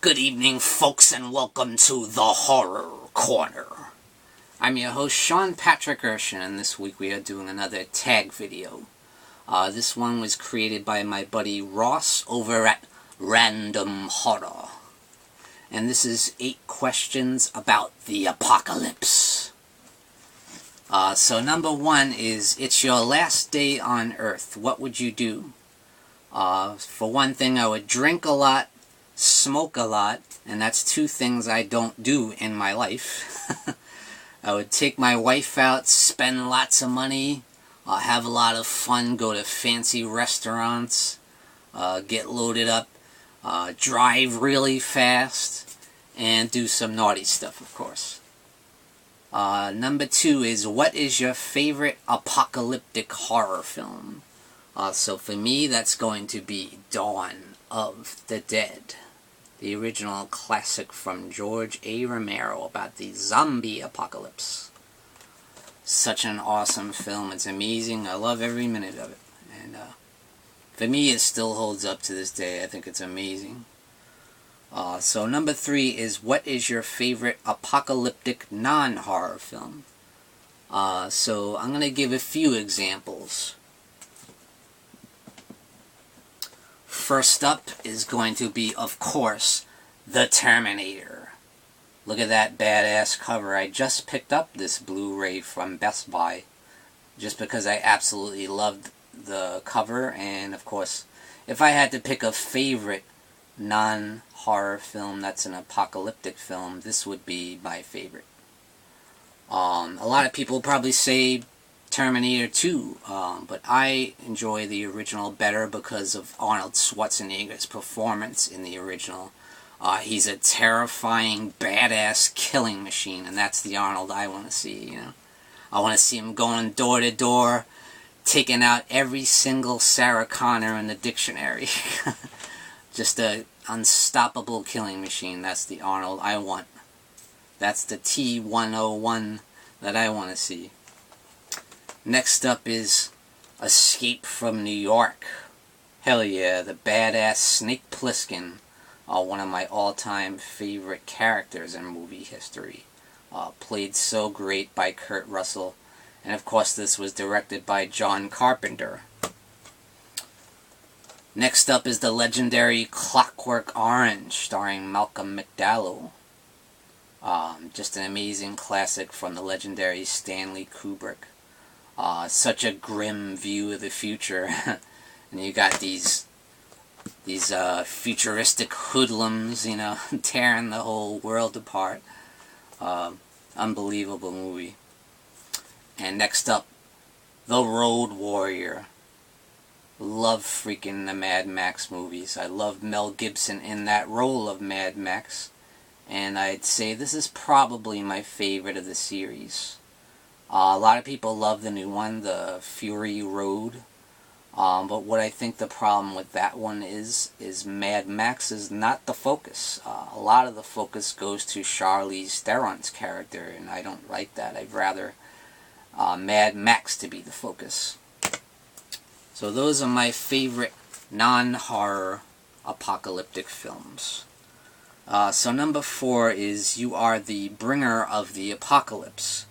Good evening, folks, and welcome to the Horror Corner. I'm your host, Sean Patrick Erschen, and this week we are doing another tag video. This one was created by my buddy Ross over at Random Horror. And this is 8 questions about the apocalypse. So number 1 is, it's your last day on Earth. What would you do? For one thing, I would drink a lot, smoke a lot, and that's 2 things I don't do in my life. I would take my wife out, spend lots of money, have a lot of fun, go to fancy restaurants, get loaded up, drive really fast, and do some naughty stuff, of course. Number 2 is, what is your favorite apocalyptic horror film? So for me, that's going to be Dawn of the Dead, the original classic from George A. Romero about the zombie apocalypse. Such an awesome film. It's amazing. I love every minute of it. And for me, it still holds up to this day. I think it's amazing. So number 3 is, what is your favorite apocalyptic non-horror film? So I'm going to give a few examples. First up is going to be, of course, The Terminator. Look at that badass cover. I just picked up this Blu-ray from Best Buy just because I absolutely loved the cover. And of course, if I had to pick a favorite non-horror film that's an apocalyptic film, this would be my favorite. A lot of people probably say Terminator 2, but I enjoy the original better because of Arnold Schwarzenegger's performance in the original. He's a terrifying, badass killing machine, and that's the Arnold I want to see, you know. I want to see him going door to door, taking out every single Sarah Connor in the dictionary. Just an unstoppable killing machine. That's the Arnold I want. That's the T-101 that I want to see. Next up is Escape from New York. Hell yeah, the badass Snake Plissken, one of my all-time favorite characters in movie history. Played so great by Kurt Russell. And of course this was directed by John Carpenter. Next up is the legendary Clockwork Orange, starring Malcolm McDowell. Just an amazing classic from the legendary Stanley Kubrick. Such a grim view of the future. And you got these futuristic hoodlums, you know, tearing the whole world apart. Unbelievable movie. And next up, The Road Warrior. Love freaking the Mad Max movies. I love Mel Gibson in that role of Mad Max. And I'd say this is probably my favorite of the series. A lot of people love the new one, the Fury Road. But what I think the problem with that one is Mad Max is not the focus. A lot of the focus goes to Charlize Theron's character, and I don't like that. I'd rather Mad Max to be the focus. So those are my favorite non-horror apocalyptic films. So number 4 is, you are the bringer of the apocalypse.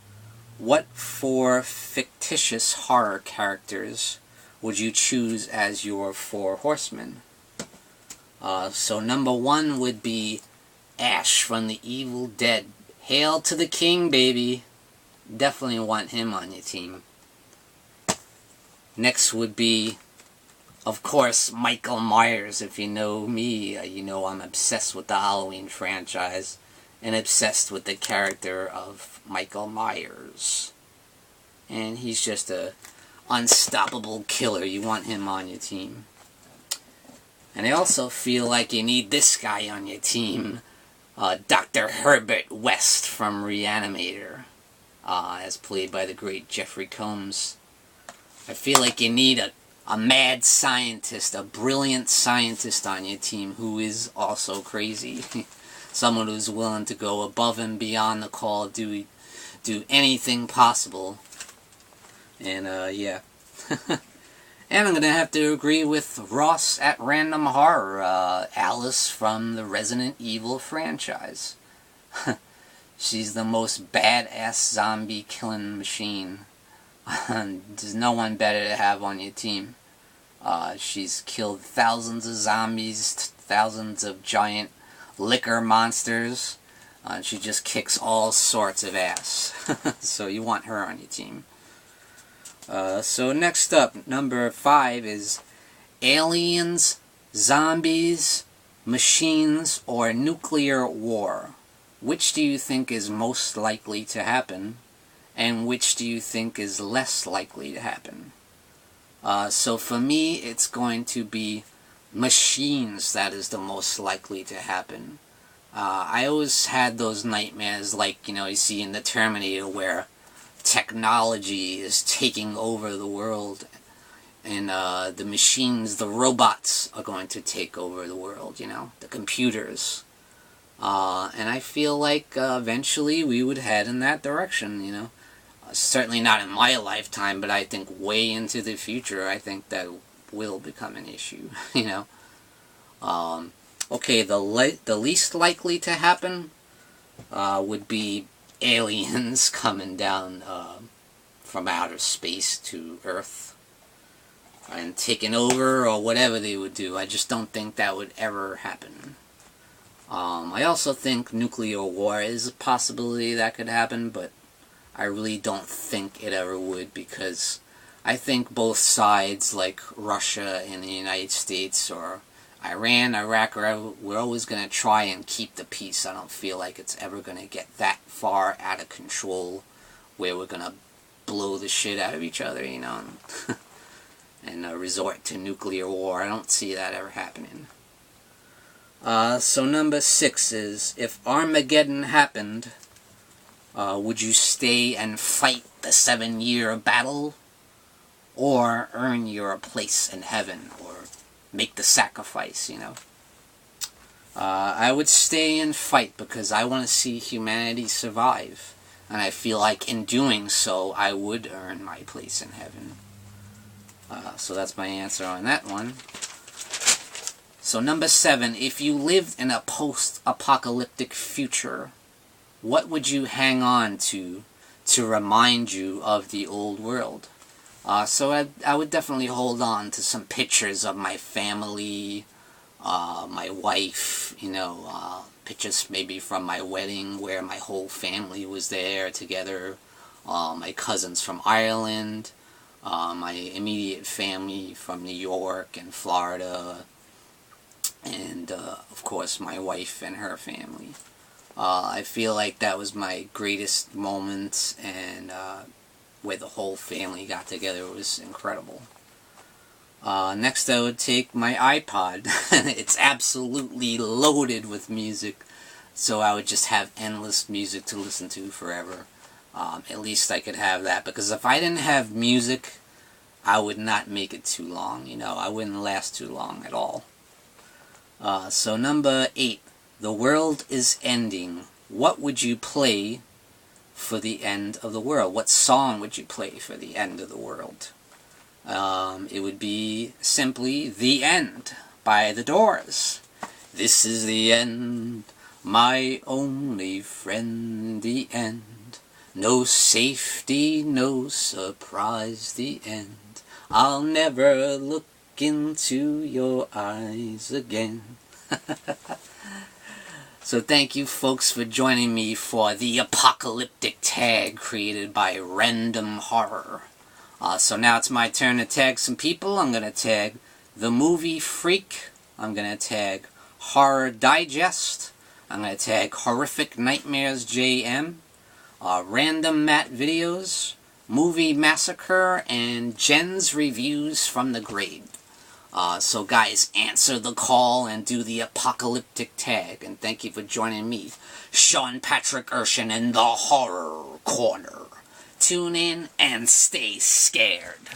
What 4 fictitious horror characters would you choose as your 4 horsemen? So number 1 would be Ash from the Evil Dead. Hail to the king, baby. Definitely want him on your team. Next would be, of course, Michael Myers. If you know me, you know I'm obsessed with the Halloween franchise and obsessed with the character of Michael Myers. And he's just a unstoppable killer. You want him on your team. And I also feel like you need this guy on your team, Dr. Herbert West from Reanimator, as played by the great Jeffrey Combs. I feel like you need a mad scientist, a brilliant scientist on your team who is also crazy. Someone who's willing to go above and beyond the call of duty, do anything possible. And yeah. And I'm going to have to agree with Ross at Random Horror, Alice from the Resident Evil franchise. She's the most badass zombie killing machine. There's no one better to have on your team. She's killed thousands of zombies, thousands of giant liquor monsters. She just kicks all sorts of ass. So you want her on your team. So next up, number 5 is aliens, zombies, machines, or nuclear war. Which do you think is most likely to happen, and which do you think is less likely to happen? So for me, it's going to be machines that is the most likely to happen. I always had those nightmares like, you see in the Terminator where technology is taking over the world, and the machines, the robots are going to take over the world, the computers. And I feel like eventually we would head in that direction, certainly not in my lifetime, but I think way into the future, I think that will become an issue, Okay, the least likely to happen would be aliens coming down from outer space to Earth and taking over or whatever they would do. I just don't think that would ever happen. I also think nuclear war is a possibility that could happen, but I really don't think it ever would, because I think both sides, like Russia and the United States or Iran, Iraq, we're always going to try and keep the peace. I don't feel like it's ever going to get that far out of control where we're going to blow the shit out of each other, and resort to nuclear war. I don't see that ever happening. So number 6 is, if Armageddon happened, would you stay and fight the 7-year battle, or earn your place in heaven, or make the sacrifice, I would stay and fight because I want to see humanity survive, and I feel like in doing so I would earn my place in heaven. So that's my answer on that one. So number 7, if you lived in a post-apocalyptic future, what would you hang on to remind you of the old world? So I would definitely hold on to some pictures of my family, my wife, pictures maybe from my wedding where my whole family was there together, my cousins from Ireland, my immediate family from New York and Florida, and of course my wife and her family. I feel like that was my greatest moment, and where the whole family got together was incredible. Next I would take my iPod. It's absolutely loaded with music, so I would just have endless music to listen to forever. At least I could have that, because if I didn't have music, I would not make it too long, I wouldn't last too long at all. So number 8, the world is ending. What would you play for the end of the world? What song would you play for the end of the world? It would be simply The End by The Doors. This is the end, my only friend, the end. No safety, no surprise, the end. I'll never look into your eyes again. So thank you folks for joining me for the Apocalyptic Tag created by Random Horror. So now it's my turn to tag some people. I'm going to tag The Movie Freak. I'm going to tag HoRRoRdIdEsT. I'm going to tag Horrific Nightmares JM. Random Matt Videos. Movie Massacre. And Jen's Reviews from the Grave. So guys, answer the call and do the Apocalyptic Tag. And thank you for joining me, Sean Patrick Erschen, in the Horror Corner. Tune in and stay scared.